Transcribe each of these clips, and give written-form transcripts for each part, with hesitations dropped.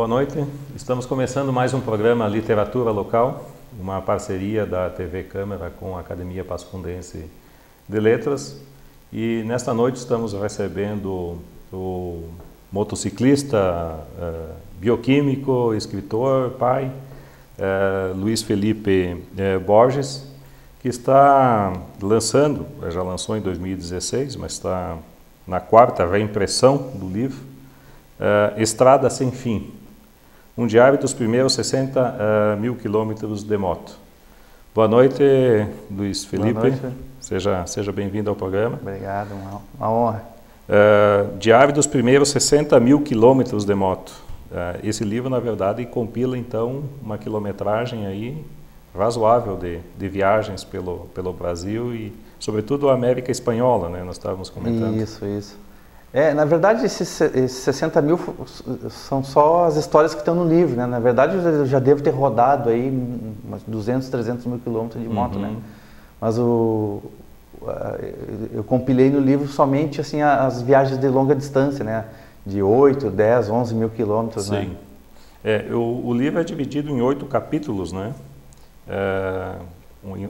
Boa noite. Estamos começando mais um programa Literatura Local, uma parceria da TV Câmara com a Academia Passo Fundense de Letras. E nesta noite estamos recebendo o motociclista, bioquímico, escritor, pai, Luiz Felipe Borges, que está lançando, já lançou em 2016, mas está na quarta reimpressão do livro, Estrada Sem Fim, um diário dos primeiros 60 mil quilômetros de moto. Boa noite, Luiz Felipe. Boa noite. Seja bem-vindo ao programa. Obrigado, uma honra. Diário dos primeiros 60 mil quilômetros de moto. Esse livro, na verdade, compila, então, uma quilometragem aí razoável de viagens pelo Brasil e, sobretudo, a América Espanhola, né? Nós estávamos comentando. Isso. Na verdade, esses 60 mil são só as histórias que estão no livro, né? Na verdade, eu já devo ter rodado aí umas 200, 300 mil quilômetros de moto, né? Mas eu compilei no livro somente assim, as viagens de longa distância, né? De 8, 10, 11 mil quilômetros, né? Sim. O livro é dividido em 8 capítulos, né?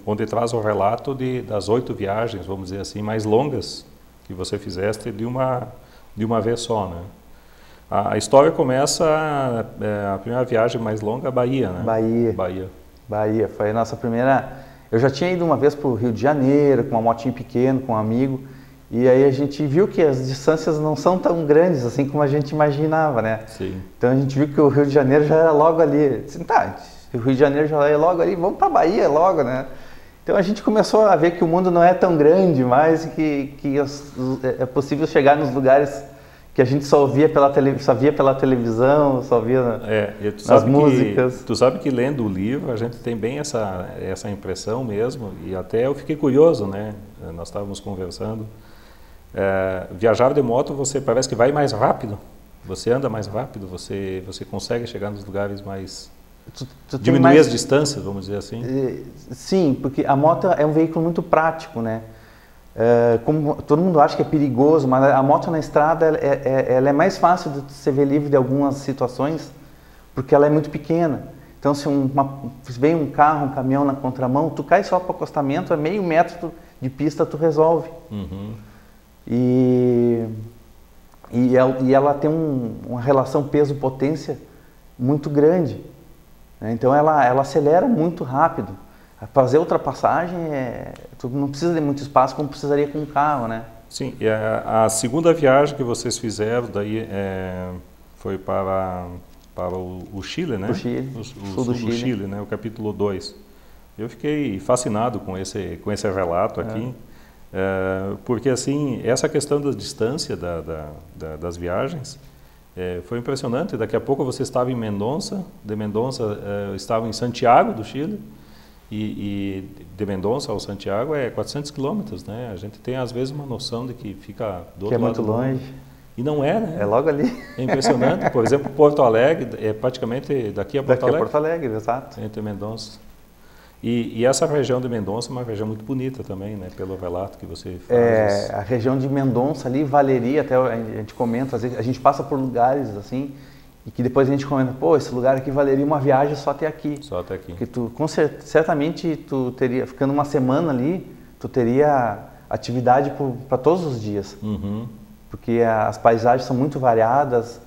Onde traz o relato das 8 viagens, vamos dizer assim, mais longas que você fizeste de uma vez só, né? A história começa, a primeira viagem mais longa, a Bahia, né? Bahia, foi a nossa primeira... Eu já tinha ido uma vez para o Rio de Janeiro, com uma motinha pequena, com um amigo, e aí a gente viu que as distâncias não são tão grandes assim como a gente imaginava, né? Sim. Então a gente viu que o Rio de Janeiro já era logo ali. Assim, tá, o Rio de Janeiro já é logo ali, vamos para a Bahia logo, né? Então a gente começou a ver que o mundo não é tão grande mais e que é possível chegar nos lugares que a gente só via pela televisão, só via nas músicas. Tu sabe que lendo o livro a gente tem bem essa impressão mesmo, e até eu fiquei curioso, né? Nós estávamos conversando. Viajar de moto, você parece que vai mais rápido, você anda mais rápido, você consegue chegar nos lugares mais... Diminuir as distâncias, vamos dizer assim? Sim, porque a moto é um veículo muito prático, né? Como todo mundo acha que é perigoso, mas a moto na estrada ela é mais fácil de você ver livre de algumas situações, porque ela é muito pequena. Então, se vem um carro, um caminhão na contramão, tu cai só para o acostamento, é meio metro de pista, tu resolve. Uhum. E ela tem uma relação peso-potência muito grande. Então ela acelera muito rápido. Fazer ultrapassagem, tu não precisa de muito espaço como precisaria com um carro, né? Sim, e a segunda viagem que vocês fizeram daí foi para o Chile, né? O Chile, sul do Chile, né? O capítulo 2. Eu fiquei fascinado com esse relato aqui, porque assim, essa questão da distância das viagens foi impressionante. Daqui a pouco você estava em Mendonça, de Mendonça estava em Santiago do Chile, e de Mendonça ao Santiago é 400 quilômetros, né? A gente tem às vezes uma noção de que fica do outro lado. Que é muito longe. E não é, né? É logo ali. É impressionante. Por exemplo, Porto Alegre é praticamente daqui a Porto Alegre. Daqui a Porto Alegre, exato. Entre Mendonça. E essa região de Mendonça é uma região muito bonita também, né? Pelo relato que você faz. A região de Mendonça ali valeria, até a gente comenta, às vezes a gente passa por lugares assim, e que depois a gente comenta, pô, esse lugar aqui valeria uma viagem só até aqui. Só até aqui. Porque certamente tu teria, ficando uma semana ali, tu teria atividade para todos os dias. Uhum. Porque as paisagens são muito variadas,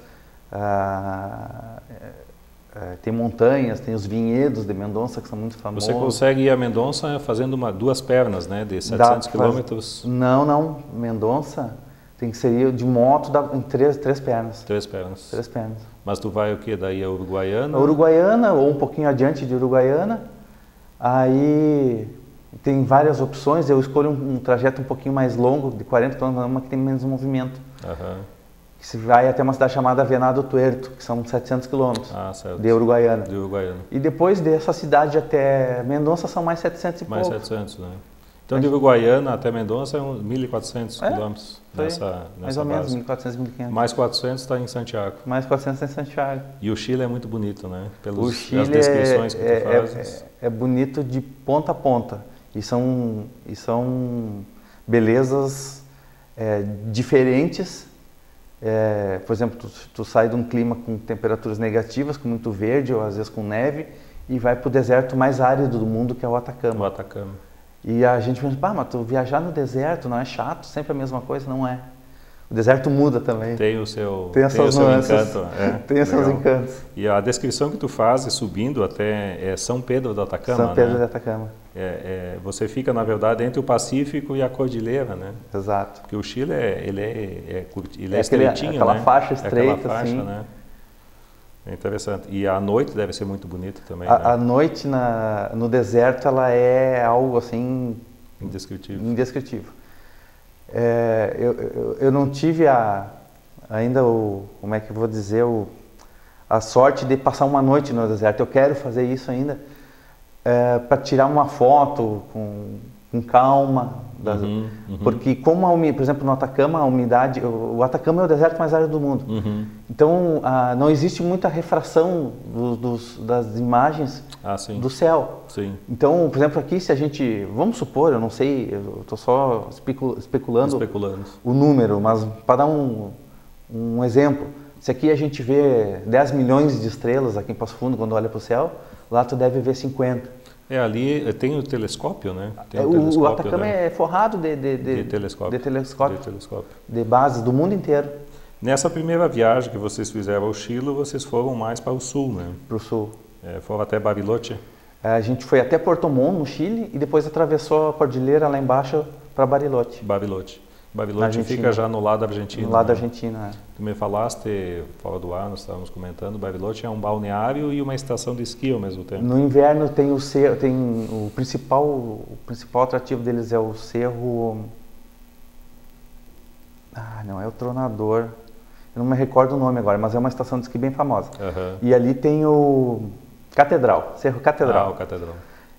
tem montanhas, tem os vinhedos de Mendonça que são muito famosos. Você consegue ir a Mendonça fazendo duas pernas, né? De 700 quilômetros? Não. Mendonça tem que ser de moto em três pernas. Três pernas. Três pernas. Mas tu vai o quê? Daí a Uruguaiana? A Uruguaiana, ou um pouquinho adiante de Uruguaiana. Aí tem várias opções. Eu escolho um trajeto um pouquinho mais longo, de 40 km, uma que tem menos movimento. Aham. Você vai até uma cidade chamada Venado Tuerto, que são 700 quilômetros de Uruguaiana. De Uruguaiana. E depois dessa cidade até Mendonça são mais 700 e pouco. Mais 700, né? Então, de Uruguaiana até Mendonça é uns 1.400 quilômetros nessa mais ou base. menos, 1.400, 1.500. Mais 400 está em Santiago. Mais 400 está em Santiago. E o Chile é muito bonito, né? O Chile as descrições que tu fazes. É bonito de ponta a ponta. E são belezas diferentes por exemplo, tu sai de um clima com temperaturas negativas, com muito verde ou às vezes com neve, e vai para o deserto mais árido do mundo, que é o Atacama. O Atacama. E a gente pensa, mas tu viajar no deserto não é chato, sempre a mesma coisa? Não é. O deserto muda também. Tem o seu encanto. Tem os seus encantos. E a descrição que tu fazes subindo até São Pedro do Atacama, São Pedro do Atacama. Você fica, na verdade, entre o Pacífico e a Cordilheira, né? Exato. Porque o Chile ele é estreitinho, aquela né? faixa estreita, aquela faixa, assim. né? É interessante. E a noite deve ser muito bonita também, A né? noite no deserto, ela é algo assim... Indescritível. Eu não tive ainda como é que eu vou dizer, a sorte de passar uma noite no deserto. Eu quero fazer isso ainda, para tirar uma foto com calma. Porque como por exemplo, no Atacama, a umidade... O Atacama é o deserto mais árido do mundo. Então, não existe muita refração das imagens do céu. Sim. Então, por exemplo, aqui se a gente... Vamos supor, eu não sei, eu estou só especulando o número, mas para dar um exemplo, se aqui a gente vê 10 milhões de estrelas aqui em Passo Fundo, quando olha para o céu, lá tu deve ver 50. Ali tem o telescópio, né? O Atacama é forrado de telescópio. De bases do mundo inteiro. Nessa primeira viagem que vocês fizeram ao Chile, vocês foram mais para o sul, né? Para o sul. Foram até Bariloche? A gente foi até Puerto Montt, no Chile, e depois atravessou a cordilheira lá embaixo para Bariloche. Bariloche fica já no lado argentino. No lado argentino, é. Tu me falaste, fora do ar, nós estávamos comentando, Bariloche é um balneário e uma estação de esqui ao mesmo tempo. No inverno tem o principal atrativo deles é o Cerro... não é o Tronador. Eu não me recordo o nome agora, mas é uma estação de esqui bem famosa. E ali tem o Catedral, Cerro Catedral. O Catedral.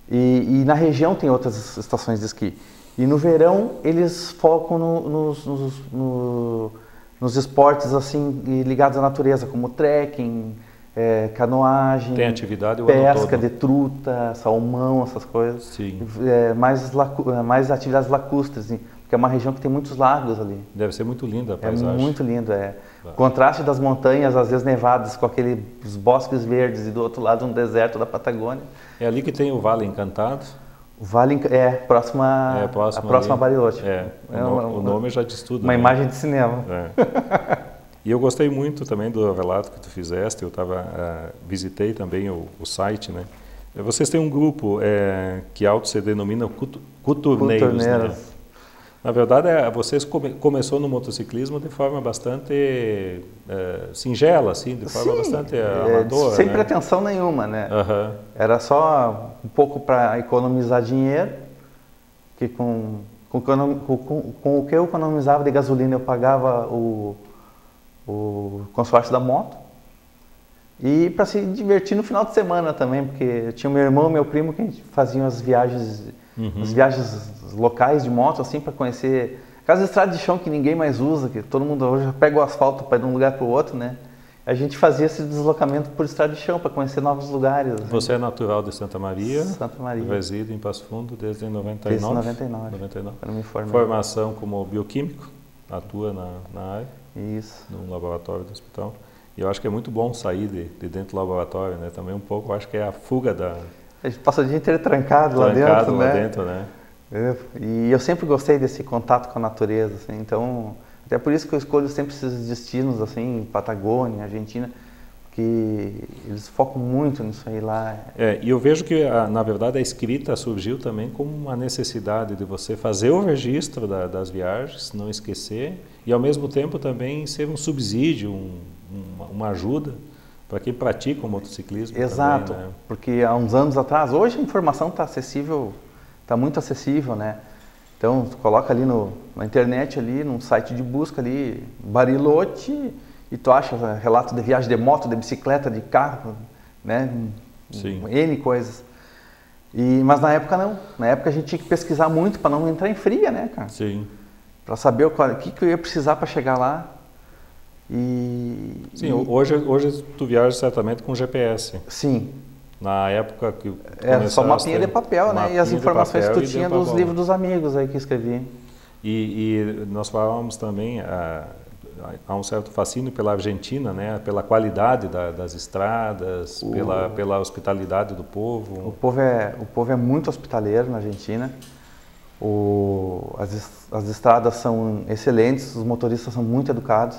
E na região tem outras estações de esqui. E no verão eles focam nos esportes assim ligados à natureza, como trekking, canoagem, tem atividade o ano pesca todo. de truta, salmão, essas coisas. Sim. Mais atividades lacustres, porque é uma região que tem muitos lagos ali. Deve ser muito linda a paisagem. É muito lindo, O contraste das montanhas, às vezes nevadas, com aqueles bosques verdes e do outro lado um deserto da Patagônia. É ali que tem o Vale Encantado? O Vale próximo a Bariloche. O nome já diz tudo. Uma imagem de cinema. E eu gostei muito também do relato que tu fizeste, eu visitei também o site, né? Vocês têm um grupo que se denomina Cuturneiros, né? Na verdade, vocês começou no motociclismo de forma bastante singela, assim, de forma bastante amadora, sem né? pretensão nenhuma, né? Era só um pouco para economizar dinheiro, que com o que eu economizava de gasolina eu pagava o consórcio da moto, e para se divertir no final de semana também, porque eu tinha meu irmão e meu primo que faziam as viagens locais de moto, assim, para conhecer aquelas estradas de chão que ninguém mais usa, que todo mundo hoje pega o asfalto para ir de um lugar para o outro, né? A gente fazia esse deslocamento por estrada de chão para conhecer novos lugares. Assim. Você é natural de Santa Maria? Santa Maria. Reside em Passo Fundo desde 99? Desde 99. Quando me formei. Formação como bioquímico, atua na área. Isso. No laboratório do hospital. E eu acho que é muito bom sair de dentro do laboratório, né? Também um pouco, eu acho que é a fuga da... A gente passa o dia inteiro trancado lá dentro, né? E eu sempre gostei desse contato com a natureza, assim, então... Até por isso que eu escolho sempre esses destinos, assim, Patagônia, Argentina, que eles focam muito nisso aí lá. E eu vejo que, na verdade, a escrita surgiu também como uma necessidade de você fazer o registro das viagens, não esquecer, e ao mesmo tempo também ser um subsídio, uma ajuda para quem pratica o motociclismo. Exato, também, né? Porque há uns anos atrás, hoje a informação está acessível, está muito acessível, né? Então, tu coloca ali na internet, ali, num site de busca ali, Bariloche, e tu acha relato de viagem de moto, de bicicleta, de carro, né? Sim. N coisas. Mas na época não. Na época a gente tinha que pesquisar muito para não entrar em fria, né, cara? Sim. Para saber o que eu ia precisar para chegar lá. Sim, hoje tu viaja certamente com GPS. Sim. Na época que só mapinha de papel, né? E as informações que tu tinha dos livros dos amigos aí que escrevi. E nós falávamos também, há um certo fascínio pela Argentina, né? Pela qualidade das estradas, pela hospitalidade do povo. O povo é muito hospitaleiro na Argentina. As estradas são excelentes, os motoristas são muito educados.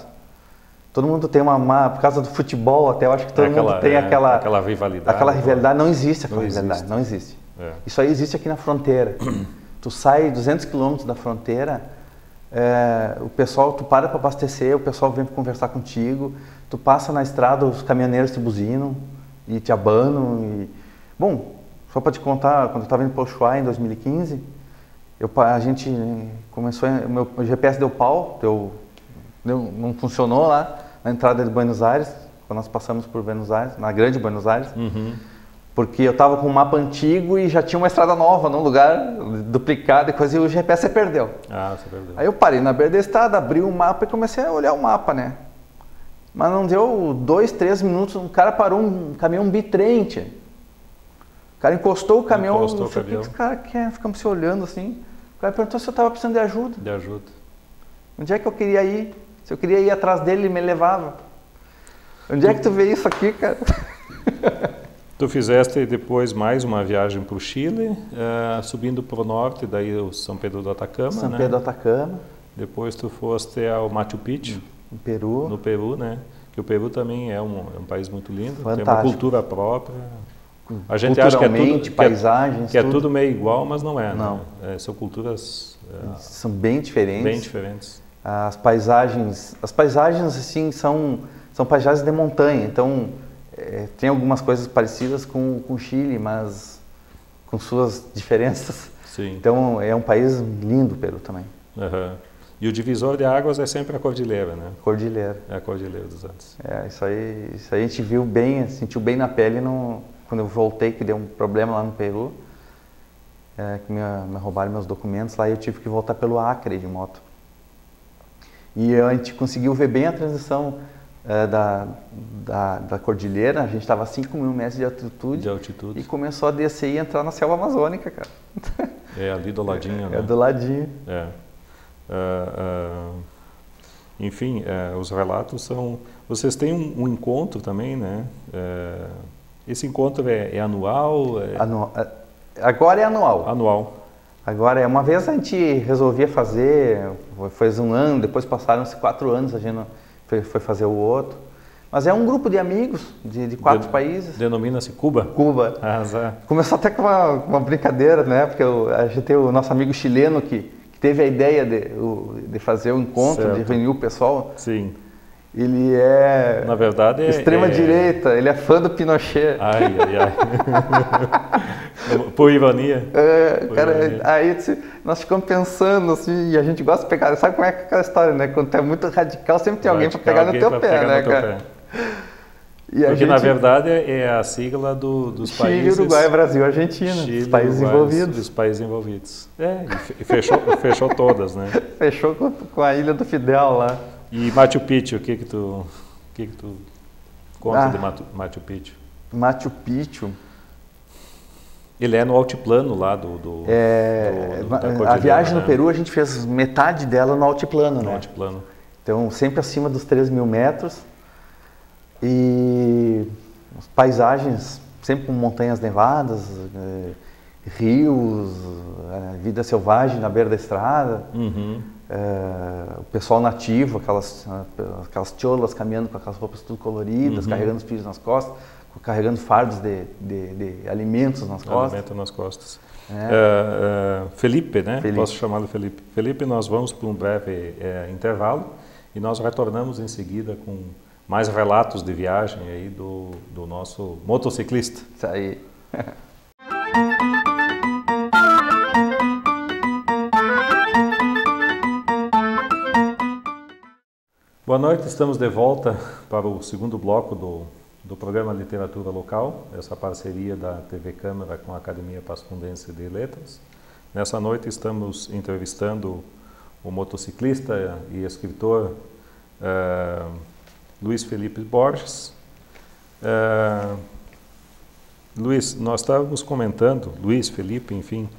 Todo mundo tem por causa do futebol até, eu acho que todo mundo tem aquela rivalidade. Aquela rivalidade, não existe aquela rivalidade, não existe. Isso aí existe aqui na fronteira. Tu sai 200 quilômetros da fronteira, o pessoal, tu para abastecer, o pessoal vem conversar contigo, tu passa na estrada, os caminhoneiros te buzinam e te abanam. Bom, só para te contar, quando eu estava indo para o Ushuaia em 2015, a gente começou, o meu GPS deu pau, não funcionou lá na entrada de Buenos Aires, quando nós passamos por Buenos Aires, na grande Buenos Aires, porque eu estava com um mapa antigo e já tinha uma estrada nova num lugar duplicado e coisa, e o GPS se perdeu. Você perdeu. Aí eu parei na beira da estrada, abri o mapa e comecei a olhar o mapa, né? Mas não deu 2, 3 minutos, um cara parou um caminhão bitrem. O cara encostou o caminhão, não sei o que esse cara quer, ficamos se olhando assim. O cara perguntou se eu estava precisando de ajuda. De ajuda. Onde é que eu queria ir? Se eu queria ir atrás dele, ele me levava. Onde é que tu vê isso aqui, cara? Tu fizeste depois mais uma viagem para o Chile, subindo para o norte, daí o São Pedro do Atacama, São Pedro do Atacama. Depois tu foste ao Machu Picchu. No Peru. No Peru, né? Que o Peru também é um país muito lindo. Fantástico. Tem uma cultura própria. A gente acha que é tudo, paisagens, que é tudo meio igual, mas não é. Não. Né? São culturas são bem diferentes. Bem diferentes. As paisagens assim são paisagens de montanha. Então tem algumas coisas parecidas com o Chile, mas com suas diferenças. Sim. Então é um país lindo, o Peru também. E o divisor de águas é sempre a cordilheira, né? Cordilheira. É a Cordilheira dos Andes. Isso aí a gente viu bem, sentiu bem na pele quando eu voltei, que deu um problema lá no Peru, que me roubaram meus documentos lá e eu tive que voltar pelo Acre de moto. E a gente conseguiu ver bem a transição da cordilheira, a gente estava a 5.000 metros de altitude. E começou a descer e entrar na selva amazônica, cara. É ali do ladinho, né? É do ladinho. Enfim, os relatos são... Vocês têm um encontro também, né? Esse encontro é anual? Agora é anual. Anual. Agora, uma vez a gente resolvia fazer, fez um ano, depois passaram-se 4 anos, a gente foi fazer o outro. Mas é um grupo de amigos de 4 países. Denomina-se Cuba? Cuba. Começou até com uma brincadeira, né? Porque a gente tem o nosso amigo chileno que teve a ideia de fazer o encontro, certo, de reunir o pessoal. Sim. Ele é, na verdade, extrema-direita, ele é fã do Pinochet. Ai. Por ironia. Aí nós ficamos pensando assim, e a gente gosta de pegar, sabe como é que é aquela história, né? Quando tu é muito radical, sempre tem alguém para pegar no teu pé, né, cara? Porque na verdade é a sigla dos Chile, países... Chile, Uruguai, Brasil, Argentina, Chile, dos países Uruguai, envolvidos. Dos países envolvidos. E fechou todas, né? Fechou com a Ilha do Fidel lá. E Machu Picchu, o que tu conta de Machu Picchu? Machu Picchu... Ele é no altiplano lá da a viagem no Peru, a gente fez metade dela no altiplano, né? Altiplano. Então, sempre acima dos 3.000 metros. E as paisagens, sempre com montanhas nevadas, rios, vida selvagem na beira da estrada. O pessoal nativo, aquelas cholas caminhando com aquelas roupas tudo coloridas, carregando os filhos nas costas, carregando fardos de alimentos nas costas. Alimento nas costas. Felipe, né? Posso chamá-lo Felipe. Felipe, nós vamos para um breve intervalo e nós retornamos em seguida com mais relatos de viagem aí do nosso motociclista. Isso aí. Boa noite, estamos de volta para o segundo bloco do programa Literatura Local, essa parceria da TV Câmara com a Academia Pasfundense de Letras. Nessa noite estamos entrevistando o motociclista e escritor Luiz Felipe Borges. Luiz, nós estávamos comentando, Luiz Felipe, enfim,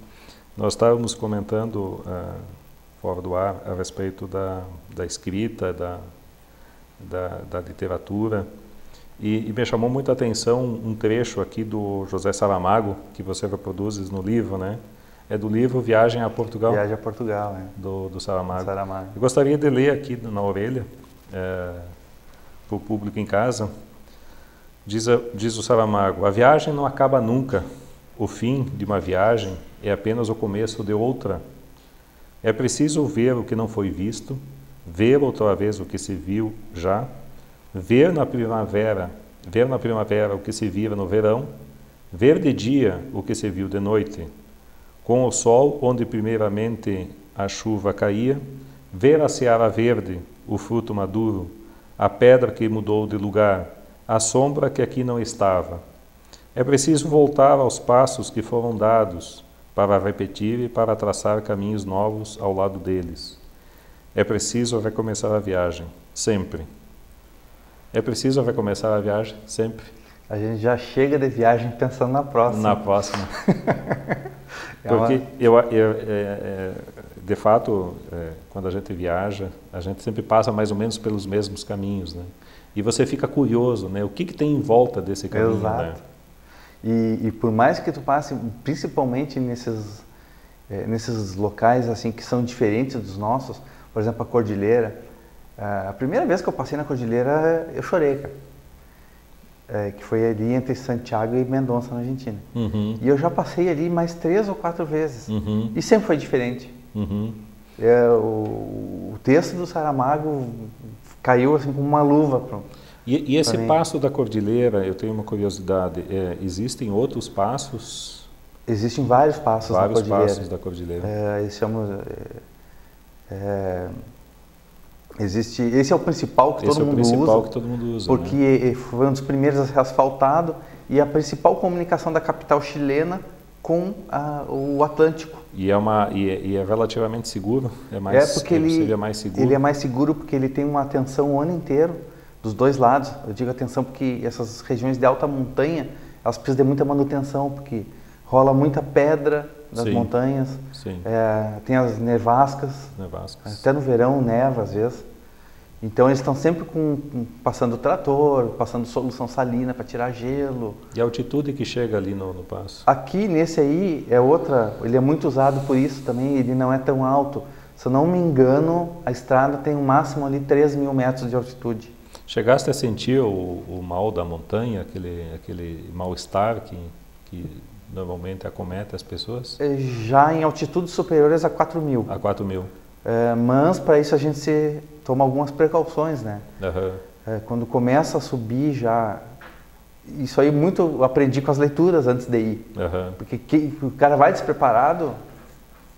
nós estávamos comentando fora do ar a respeito da escrita, da literatura. E me chamou muita atenção um trecho aqui do José Saramago, que você reproduzes no livro, né? É do livro Viagem a Portugal. Viagem a Portugal, né? Do Saramago. Saramago. Eu gostaria de ler aqui na orelha, para o público em casa. Diz o Saramago: a viagem não acaba nunca. O fim de uma viagem é apenas o começo de outra. É preciso ver o que não foi visto, ver outra vez o que se viu já, ver na primavera o que se vira no verão, ver de dia o que se viu de noite, com o sol onde primeiramente a chuva caía, ver a seara verde, o fruto maduro, a pedra que mudou de lugar, a sombra que aqui não estava. É preciso voltar aos passos que foram dados, para repetir e para traçar caminhos novos ao lado deles. É preciso recomeçar a viagem, sempre. É preciso recomeçar a viagem, sempre. A gente já chega de viagem pensando na próxima. Na próxima. Porque, de fato, quando a gente viaja, a gente sempre passa mais ou menos pelos mesmos caminhos, né? E você fica curioso, né? O que tem em volta desse caminho, exato. Né? E por mais que tu passe, principalmente nesses locais assim que são diferentes dos nossos, por exemplo, a Cordilheira. A primeira vez que eu passei na Cordilheira, eu chorei, cara. Que foi ali entre Santiago e Mendoza, na Argentina. Uhum. E eu já passei ali mais 3 ou 4 vezes. Uhum. E sempre foi diferente. Uhum. O texto do Saramago caiu assim como uma luva. E esse passo da Cordilheira, eu tenho uma curiosidade, existem outros passos? Existem vários passos na Cordilheira. Vários passos da Cordilheira. Esse é o principal que todo mundo usa. Porque né? Foi um dos primeiros a ser asfaltado e a principal comunicação da capital chilena com o Atlântico. E é relativamente seguro? Seria mais seguro? Ele é mais seguro porque ele tem uma atenção o ano inteiro, dos dois lados. Eu digo atenção porque essas regiões de alta montanha, elas precisam de muita manutenção, porque rola muita pedra das montanhas. Sim. Tem as nevascas. Até no verão neva às vezes. Então eles estão sempre passando trator, passando solução salina para tirar gelo. E a altitude que chega ali no passo? Aqui nesse aí ele é muito usado por isso também, ele não é tão alto. Se eu não me engano, a estrada tem um máximo ali 3.000 metros de altitude. Chegaste a sentir o mal da montanha, aquele mal-estar que normalmente acomete as pessoas? Já em altitudes superiores a 4.000. A 4.000. Mas para isso a gente toma algumas precauções, né? Uhum. Quando começa a subir já... Isso aí muito eu aprendi com as leituras antes de ir. Uhum. Porque o cara vai despreparado,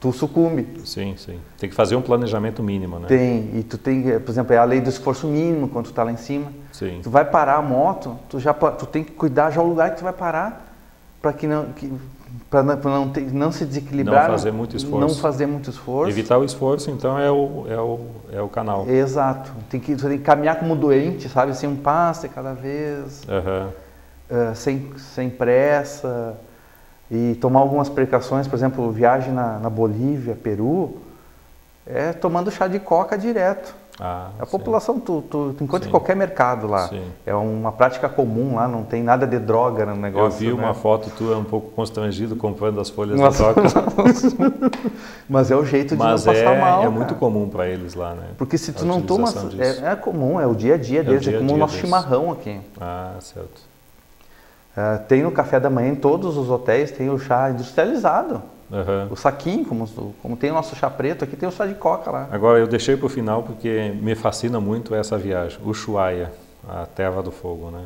tu sucumbe. Sim. Tem que fazer um planejamento mínimo, né? Tem. E tu tem, por exemplo, é a lei do esforço mínimo quando tu tá lá em cima. Sim. Tu vai parar a moto, tu tem que cuidar já o lugar que tu vai parar para não se desequilibrar. Não fazer muito esforço. Não fazer muito esforço. Evitar o esforço, então, é o canal. Exato. Tu tem que caminhar como doente, sabe? Assim, um passo de cada vez. Uhum. Sem pressa. E tomar algumas precauções. Por exemplo, viagem na Bolívia, Peru, tomando chá de coca direto. A população, tu encontra em qualquer mercado lá. Sim. É uma prática comum lá, não tem nada de droga no negócio. Eu vi uma foto tua um pouco constrangido comprando as folhas de coca. Mas é o jeito de não passar mal. É muito comum para eles lá, né? Porque se tu não toma... É comum, é o dia a dia deles, é como o nosso chimarrão aqui. Certo. Tem no café da manhã, em todos os hotéis, tem o chá industrializado. Uhum. O saquinho, como tem o nosso chá preto, aqui tem o chá de coca lá. Agora, eu deixei para o final porque me fascina muito essa viagem, Ushuaia, a Terra do Fogo, né?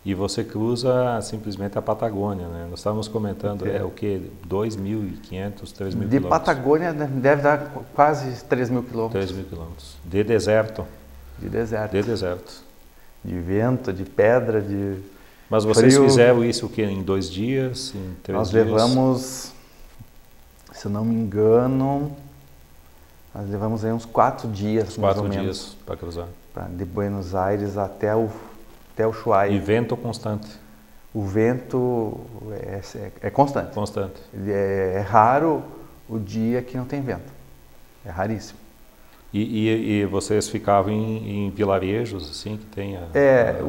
E você cruza simplesmente a Patagônia, né? Nós estávamos comentando, o quê? 2.500, 3.000 quilômetros. De Patagônia deve dar quase 3.000 quilômetros. 3.000 quilômetros. De deserto. De deserto. De deserto. De vento, de pedra, de Mas vocês fizeram isso o quê? Em 2 dias? Em 3 dias? Nós levamos... Se eu não me engano, nós levamos aí uns 4 dias, mais ou menos. 4 dias para cruzar. De Buenos Aires até o Ushuaia. E vento constante? O vento é constante. Constante. É raro o dia que não tem vento. É raríssimo. E vocês ficavam em vilarejos, assim, que tem a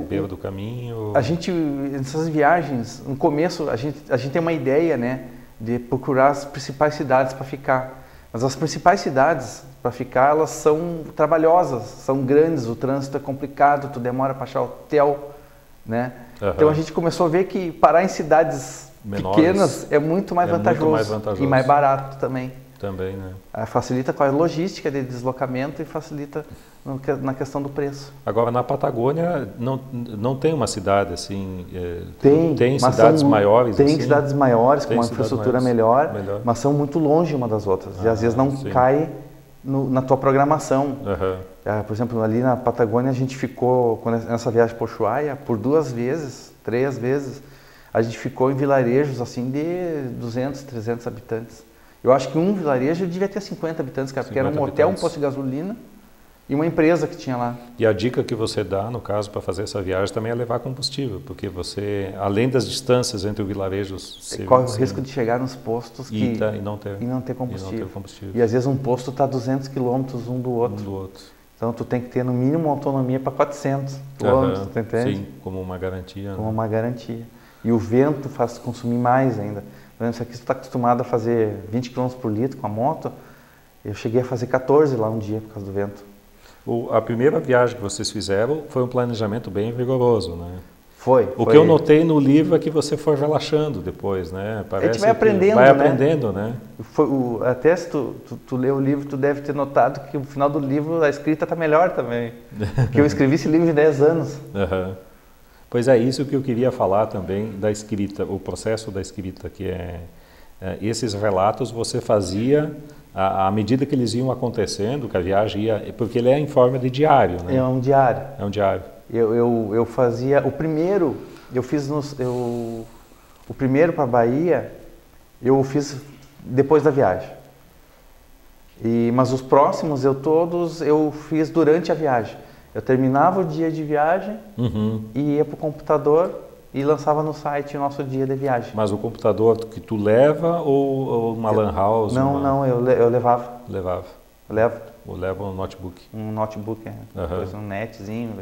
beira do caminho? A gente, nessas viagens, no começo, a gente tem uma ideia, né, de procurar as principais cidades para ficar. Mas as principais cidades para ficar, elas são trabalhosas, são grandes, o trânsito é complicado, tu demora para achar hotel, né? Então a gente começou a ver que parar em cidades menores, pequenas é muito mais vantajoso e mais barato também. Também, né? Facilita com a logística de deslocamento e facilita na questão do preço. Agora, na Patagônia, não tem uma cidade assim... Tem cidades maiores? Tem assim? cidades maiores, com uma infraestrutura melhor, mas são muito longe uma das outras. E às vezes não cai na tua programação. Por exemplo, ali na Patagônia, a gente ficou, nessa viagem para Ushuaia, por 2 vezes, 3 vezes, a gente ficou em vilarejos assim de 200, 300 habitantes. Eu acho que um vilarejo devia ter 50 habitantes, porque era um hotel, um posto de gasolina e uma empresa que tinha lá. E a dica que você dá, no caso, para fazer essa viagem também é levar combustível, porque você, além das distâncias entre os vilarejos... Você corre o risco de chegar nos postos e não ter combustível. E às vezes um posto está a 200 quilômetros um do outro. Então tu tem que ter no mínimo uma autonomia para 400 quilômetros, tu entende? Sim, como uma garantia. Como uma garantia. E o vento faz consumir mais ainda. Por exemplo, se aqui tu está acostumado a fazer 20 km por litro com a moto, eu cheguei a fazer 14 lá um dia por causa do vento. A primeira viagem que vocês fizeram foi um planejamento bem rigoroso, né? Foi. O que eu notei no livro é que você foi relaxando depois, né? Parece a gente vai aprendendo, né? Até se tu lê o livro, tu deve ter notado que no final do livro a escrita está melhor também. Porque eu escrevi esse livro de 10 anos. Pois é, isso que eu queria falar também da escrita, o processo da escrita, que esses relatos você fazia à medida que eles iam acontecendo, que a viagem ia, porque ele é em forma de diário, né? É um diário. É um diário. Eu fazia, o primeiro, o primeiro para a Bahia, eu fiz depois da viagem. Mas os próximos eu fiz durante a viagem. Eu terminava o dia de viagem e ia para o computador e lançava no site o nosso dia de viagem. Mas o computador que tu leva ou uma lan house? Não, eu levava. Levava? Eu levo. Ou leva um notebook? Um notebook, depois um netzinho.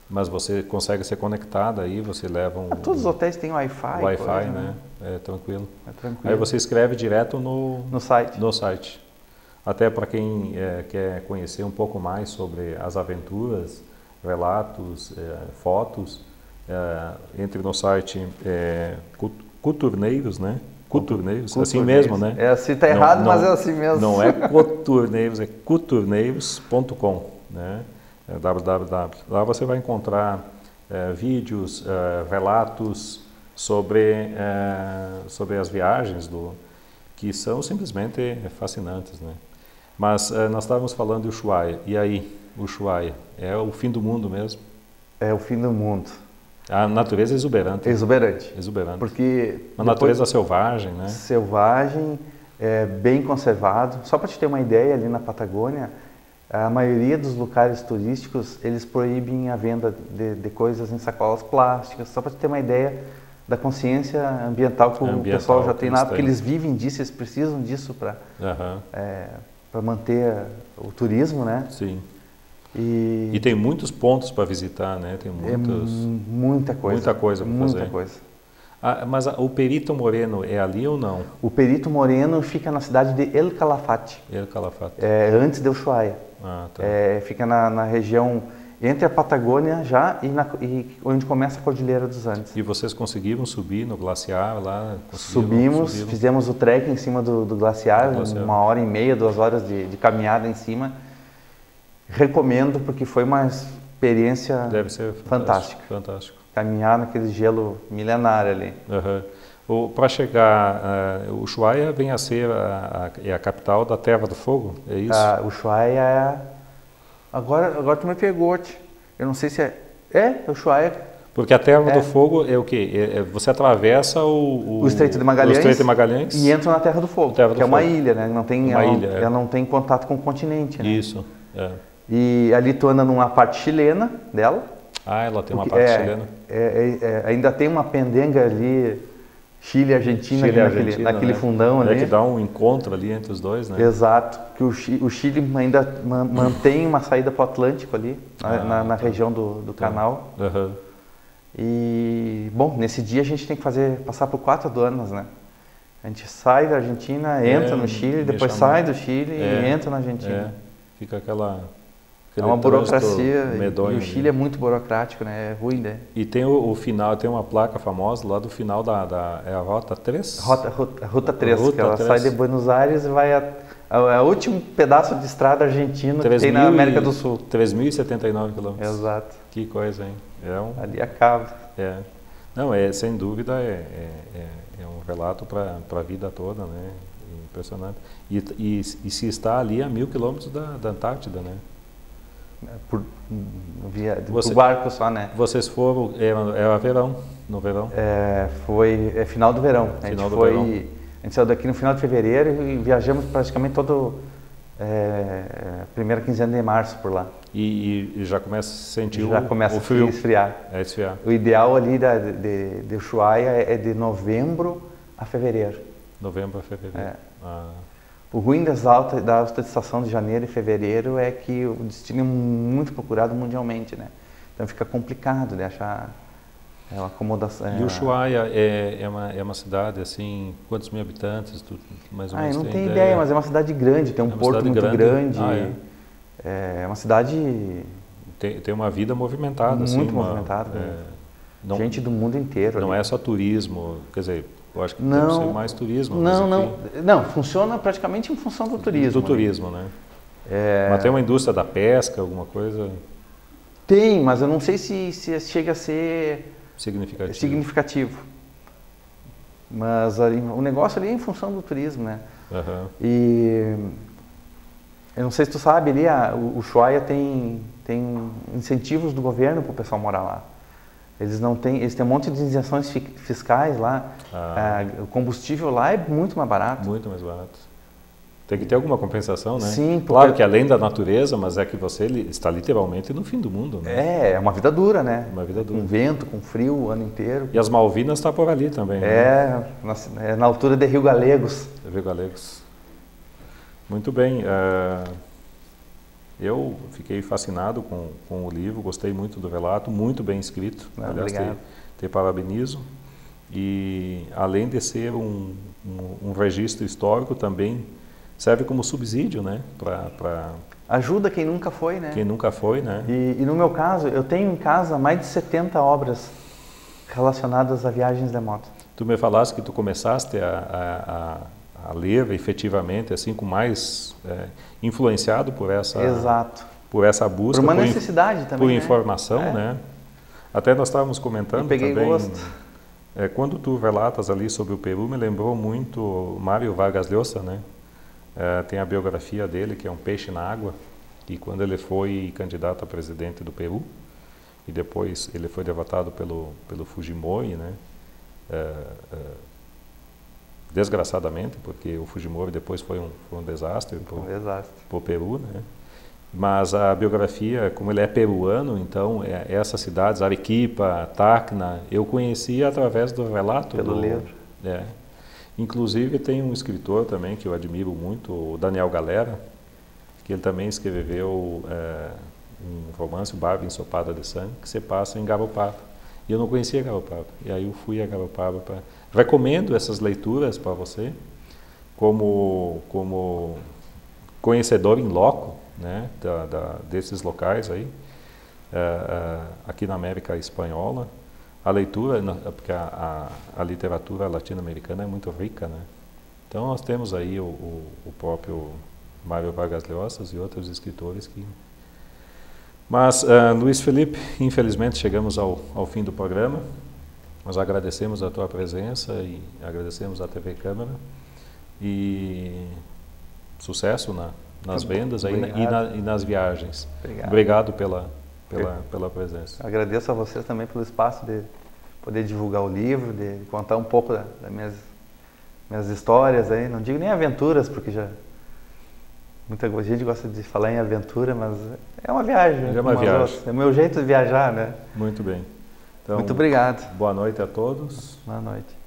Mas você consegue ser conectado aí, você leva um... Todos os hotéis têm Wi-Fi. Wi-Fi, né? É tranquilo. É tranquilo. Aí você escreve direto no site. No site. Até para quem quer conhecer um pouco mais sobre as aventuras, relatos, fotos, entre no site Coturneiros, né? Coturneiros, assim mesmo, né? Assim está errado, mas é assim mesmo. Não é Coturneiros, é coturneiros.com, né? www. Lá você vai encontrar vídeos, relatos sobre as viagens, que são simplesmente fascinantes, né? Mas nós estávamos falando de Ushuaia. E aí, Ushuaia, é o fim do mundo mesmo? É o fim do mundo. A natureza é exuberante. Exuberante. Exuberante. Porque a natureza selvagem, né? Selvagem, bem conservado. Só para te ter uma ideia, ali na Patagônia, a maioria dos locais turísticos, eles proíbem a venda de coisas em sacolas plásticas. Só para te ter uma ideia da consciência ambiental que o pessoal já tem lá, porque eles vivem disso, eles precisam disso para manter o turismo, né? Sim. E tem muitos pontos para visitar, né? Tem muita coisa. Muita coisa para fazer. Muita coisa. Mas o Perito Moreno é ali ou não? O Perito Moreno fica na cidade de El Calafate. El Calafate. Antes de Ushuaia. Tá. Fica na região entre a Patagônia e onde começa a Cordilheira dos Andes. E vocês conseguiram subir no glaciar lá? Subimos, fizemos o trek em cima do glaciar, 1h30, 2 horas de caminhada em cima. Recomendo porque foi uma experiência Deve ser fantástica. Fantástico. Caminhar naquele gelo milenário ali. Para chegar, Ushuaia vem a ser a capital da Terra do Fogo, é isso? Ushuaia é... Agora tu me pegou, eu não sei se Ushuaia. Porque a Terra do Fogo é o quê? Você atravessa o Estreito de Magalhães, e entra na Terra do Fogo, que é uma ilha, né? Ela não tem contato com o continente, né? Isso, E ali tu anda numa parte chilena dela. Ela tem uma parte chilena. Ainda tem uma pendenga ali Chile e Argentina, Chile e Argentina, naquele né? fundão ali. É que dá um encontro ali entre os dois, né? Exato, que o Chile ainda mantém uma saída para o Atlântico ali, na região do canal. Uhum. E, bom, nesse dia a gente tem que passar por 4 aduanas, né? A gente sai da Argentina, entra no Chile, depois sai do Chile e entra na Argentina. Fica aquela... É uma burocracia, medonho, e o Chile é muito burocrático, né? É ruim, né? E tem o final, tem uma placa famosa lá do final é a Rota 3? Rota 3, que ela sai de Buenos Aires e vai ao último pedaço de estrada argentino que tem na América do Sul. 3.079 quilômetros. Exato. Que coisa, hein? Ali acaba. Não, sem dúvida, é um relato para a vida toda, né? Impressionante. E se está ali a 1.000 quilômetros da Antártida, né? Por barco só, né? Vocês foram, no verão? Foi final do verão. A gente saiu daqui no final de fevereiro e viajamos praticamente primeira quinzena de março por lá. E já começa a sentir o frio. Esfriar. Esfriar. O ideal ali de Ushuaia é de novembro a fevereiro. Novembro a fevereiro. O ruim da alta estação de janeiro e fevereiro é que o destino é muito procurado mundialmente, né? Então fica complicado de achar uma acomodação. E Ushuaia é uma cidade, assim, quantos mil habitantes? Mais ou menos eu não tenho ideia, mas é uma cidade grande, tem um porto muito grande. É uma cidade... Tem uma vida movimentada. Muito movimentada. Gente do mundo inteiro. Não é só turismo, quer dizer... Eu acho que deve ser mais turismo. Não, funciona praticamente em função do turismo. Do turismo, né? Mas tem uma indústria da pesca, alguma coisa? Tem, mas eu não sei se chega a ser significativo. Mas ali, o negócio ali é em função do turismo, né? Uhum. E eu não sei se tu sabe, ali o Ushuaia tem incentivos do governo para o pessoal morar lá. Eles têm um monte de isenções fiscais lá. O combustível lá é muito mais barato. Muito mais barato. Tem que ter alguma compensação, né? Sim. Claro que além da natureza, mas é que você está literalmente no fim do mundo, né? É uma vida dura, né? Uma vida dura. Com vento, com frio o ano inteiro. E as Malvinas estão por ali também, né? Na altura de Rio Gallegos. Rio Gallegos. Muito bem. Eu fiquei fascinado com o livro, gostei muito do relato, muito bem escrito. Aliás, te parabenizo. E além de ser um registro histórico, também serve como subsídio, né? Ajuda quem nunca foi, né? Quem nunca foi, né? E no meu caso, eu tenho em casa mais de 70 obras relacionadas a viagens de moto. Tu me falaste que tu começaste a ler efetivamente, assim, com mais influenciado por essa... Exato. Por essa busca. Por uma necessidade também, por informação, né? Até nós estávamos comentando eu peguei também... gosto. Quando tu relatas ali sobre o Peru, me lembrou muito Mário Vargas Llosa, né? Tem a biografia dele, que é Um Peixe na Água, e quando ele foi candidato a presidente do Peru, e depois ele foi derrotado pelo Fujimori, né? Desgraçadamente, porque o Fujimori depois foi um desastre para o Peru, né? Mas a biografia, como ele é peruano, então essas cidades, Arequipa, Tacna, eu conhecia através do relato. Pelo livro. Inclusive tem um escritor também que eu admiro muito, o Daniel Galera, que ele também escreveu um romance, Barba Ensopada de Sangue, que se passa em Garopaba. E eu não conhecia Garopaba. E aí eu fui a Garopaba para... Recomendo essas leituras para você, como conhecedor in loco, né, desses locais aí, aqui na América Espanhola. A leitura, porque a literatura latino-americana é muito rica, né? Então nós temos aí o próprio Mário Vargas Llosa e outros escritores que... Mas, Luiz Felipe, infelizmente chegamos ao fim do programa. Nós agradecemos a tua presença e agradecemos a TV Câmara e sucesso nas vendas aí, e nas viagens. Obrigado pela presença. Agradeço a vocês também pelo espaço de poder divulgar o livro, de contar um pouco das minhas histórias aí. Não digo nem aventuras, porque muita gente gosta de falar em aventura, mas é uma viagem. É uma viagem. É o meu jeito de viajar, né? Muito bem. Então, muito obrigado. Boa noite a todos. Boa noite.